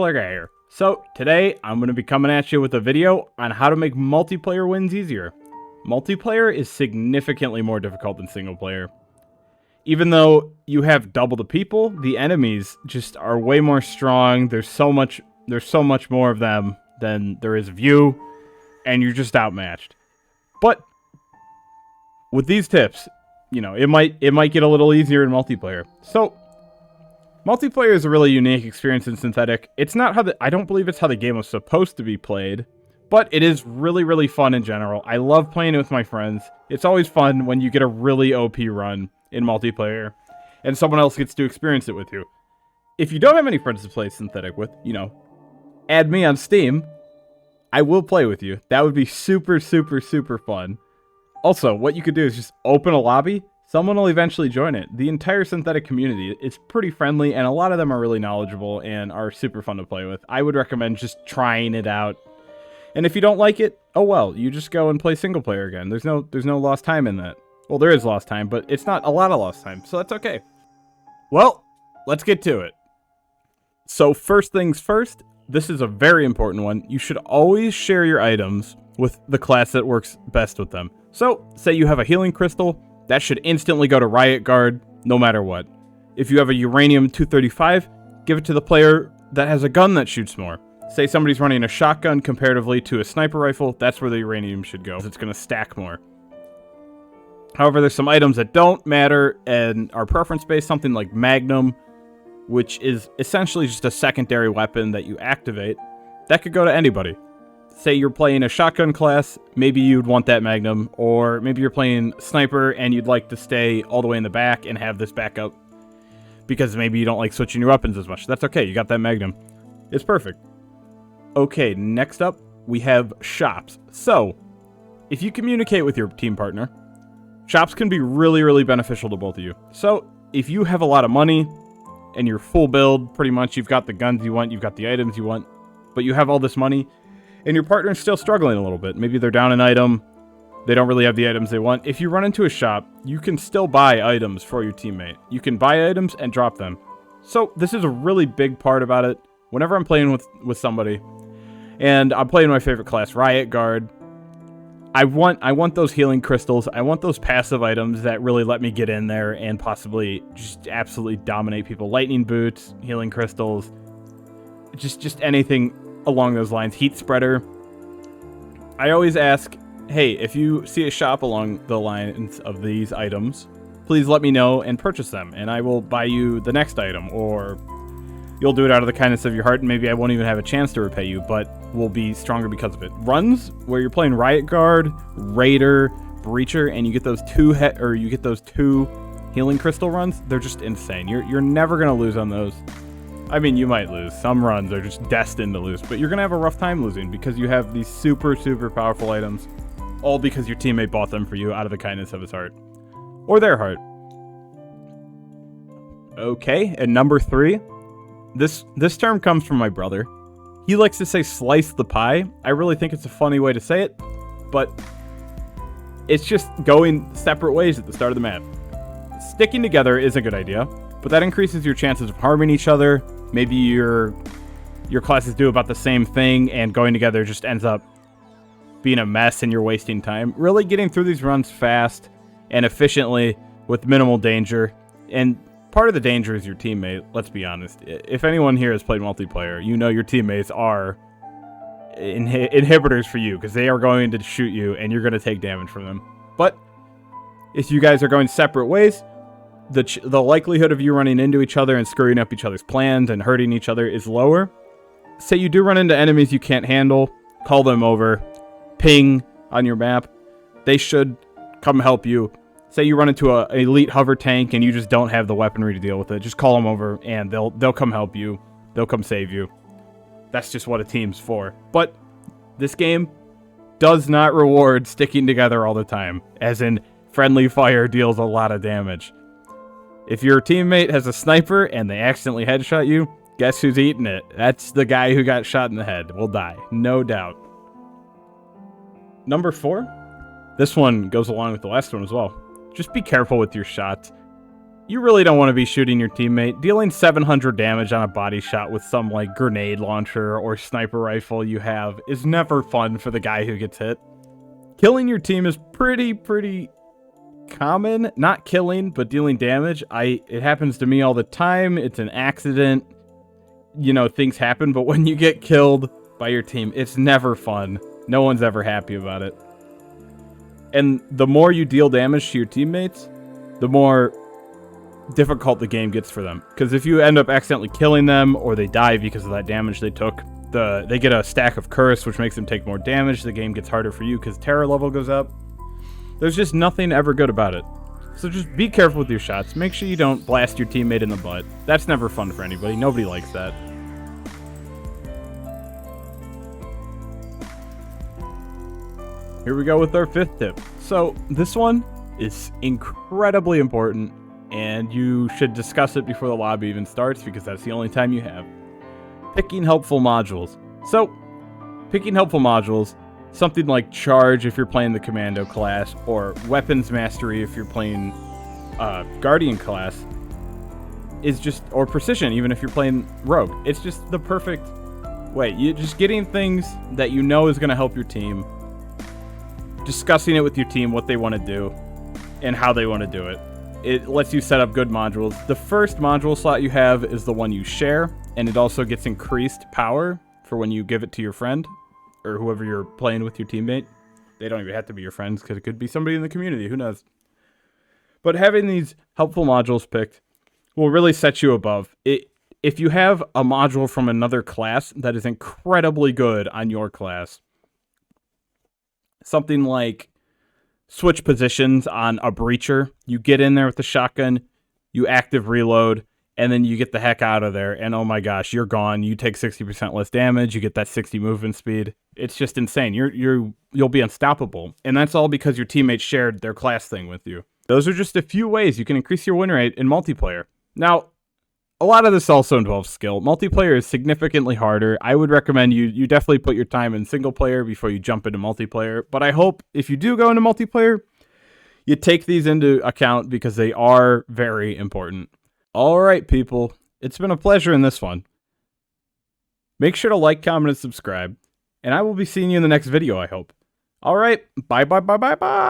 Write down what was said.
Guy here. So today I'm going to be coming at you with a video on how to make multiplayer wins easier. Multiplayer is significantly more difficult than single player. Even though you have double the people, the enemies just are way more strong. There's so much more of them than there is of you, and you're just outmatched. But with these tips, you know, it might get a little easier in multiplayer. So multiplayer is a really unique experience in Synthetik. It's not how I don't believe it's how the game was supposed to be played, but it is really, really fun in general. I love playing it with my friends. It's always fun when you get a really OP run in multiplayer, and someone else gets to experience it with you. If you don't have any friends to play Synthetik with, you know, add me on Steam. I will play with you. That would be super, super, super fun. Also, what you could do is just open a lobby. Someone will eventually join it. The entire Synthetik community is pretty friendly, and a lot of them are really knowledgeable and are super fun to play with. I would recommend just trying it out. And if you don't like it, oh well, you just go and play single player again. There's no lost time in that. Well, there is lost time, but it's not a lot of lost time, so that's okay. Well, let's get to it. So first things first, this is a very important one. You should always share your items with the class that works best with them. So, say you have a healing crystal, that should instantly go to Riot Guard, no matter what. If you have a uranium 235, give it to the player that has a gun that shoots more. Say somebody's running a shotgun comparatively to a sniper rifle, that's where the uranium should go, because it's going to stack more. However, there's some items that don't matter and are preference-based, something like Magnum, which is essentially just a secondary weapon that you activate. That could go to anybody. Say you're playing a shotgun class, maybe you'd want that Magnum, or maybe you're playing sniper and you'd like to stay all the way in the back and have this backup because maybe you don't like switching your weapons as much. That's okay, you got that Magnum. It's perfect. Okay, next up, we have shops. So, if you communicate with your team partner, shops can be really, really beneficial to both of you. So, if you have a lot of money and you're full build, pretty much, you've got the guns you want, you've got the items you want, but you have all this money, and your partner's still struggling a little bit. Maybe they're down an item. They don't really have the items they want. If you run into a shop, you can still buy items for your teammate. You can buy items and drop them. So this is a really big part about it. Whenever I'm playing with somebody, and I'm playing my favorite class, Riot Guard, I want those healing crystals. I want those passive items that really let me get in there and possibly just absolutely dominate people. Lightning boots, healing crystals, just anything along those lines. Heat spreader. I always ask, hey, if you see a shop along the lines of these items, please let me know and purchase them, and I will buy you the next item, or you'll do it out of the kindness of your heart, and maybe I won't even have a chance to repay you, but we'll be stronger because of it. Runs where you're playing Riot Guard, Raider, Breacher, and you get those two healing crystal runs, they're just insane. You're never gonna lose on those. I mean, you might lose. Some runs are just destined to lose, but you're going to have a rough time losing because you have these super, super powerful items, all because your teammate bought them for you out of the kindness of his heart. Or their heart. Okay, and number 3. This term comes from my brother. He likes to say slice the pie. I really think it's a funny way to say it, but it's just going separate ways at the start of the map. Sticking together is a good idea, but that increases your chances of harming each other. Maybe your classes do about the same thing, and going together just ends up being a mess and you're wasting time. Really getting through these runs fast and efficiently with minimal danger. And part of the danger is your teammate, let's be honest. If anyone here has played multiplayer, you know your teammates are inhibitors for you because they are going to shoot you and you're going to take damage from them. But if you guys are going separate ways, the likelihood of you running into each other and screwing up each other's plans and hurting each other is lower. Say you do run into enemies you can't handle, call them over, ping on your map. They should come help you. Say you run into an elite hover tank and you just don't have the weaponry to deal with it, just call them over and they'll come help you. They'll come save you. That's just what a team's for. But this game does not reward sticking together all the time, as in friendly fire deals a lot of damage. If your teammate has a sniper and they accidentally headshot you, guess who's eating it? That's the guy who got shot in the head. Will die, no doubt. Number 4. This one goes along with the last one as well. Just be careful with your shots. you really don't want to be shooting your teammate. Dealing 700 damage on a body shot with some, like, grenade launcher or sniper rifle you have is never fun for the guy who gets hit. Killing your team is pretty common. Not killing, but dealing damage. It happens to me all the time. It's an accident. You know, things happen, but when you get killed by your team, it's never fun. No one's ever happy about it. And the more you deal damage to your teammates, the more difficult the game gets for them. Because if you end up accidentally killing them, or they die because of that damage they took, they get a stack of curse, which makes them take more damage. The game gets harder for you because terror level goes up. There's just nothing ever good about it. So just be careful with your shots. Make sure you don't blast your teammate in the butt. That's never fun for anybody. Nobody likes that. Here we go with our 5th tip. So this one is incredibly important, and you should discuss it before the lobby even starts, because that's the only time you have. Picking helpful modules. So, picking helpful modules, something like Charge if you're playing the Commando class, or Weapons Mastery if you're playing Guardian class, is just, or Precision even if you're playing Rogue. It's just the perfect way. You're just getting things that you know is going to help your team, discussing it with your team, what they want to do, and how they want to do it. It lets you set up good modules. The first module slot you have is the one you share, and it also gets increased power for when you give it to your friend, or whoever you're playing with, your teammate. They don't even have to be your friends, because it could be somebody in the community, who knows. But having these helpful modules picked will really set you above. If you have a module from another class that is incredibly good on your class, something like switch positions on a breacher. You get in there with the shotgun, you active reload, and then you get the heck out of there, and oh my gosh, you're gone. You take 60% less damage, you get that 60 movement speed. It's just insane. You'll be unstoppable. And that's all because your teammates shared their class thing with you. Those are just a few ways you can increase your win rate in multiplayer. Now, a lot of this also involves skill. Multiplayer is significantly harder. I would recommend you definitely put your time in single player before you jump into multiplayer. But I hope if you do go into multiplayer, you take these into account, because they are very important. All right, people. It's been a pleasure in this one. Make sure to like, comment, and subscribe. And I will be seeing you in the next video, I hope. All right. Bye.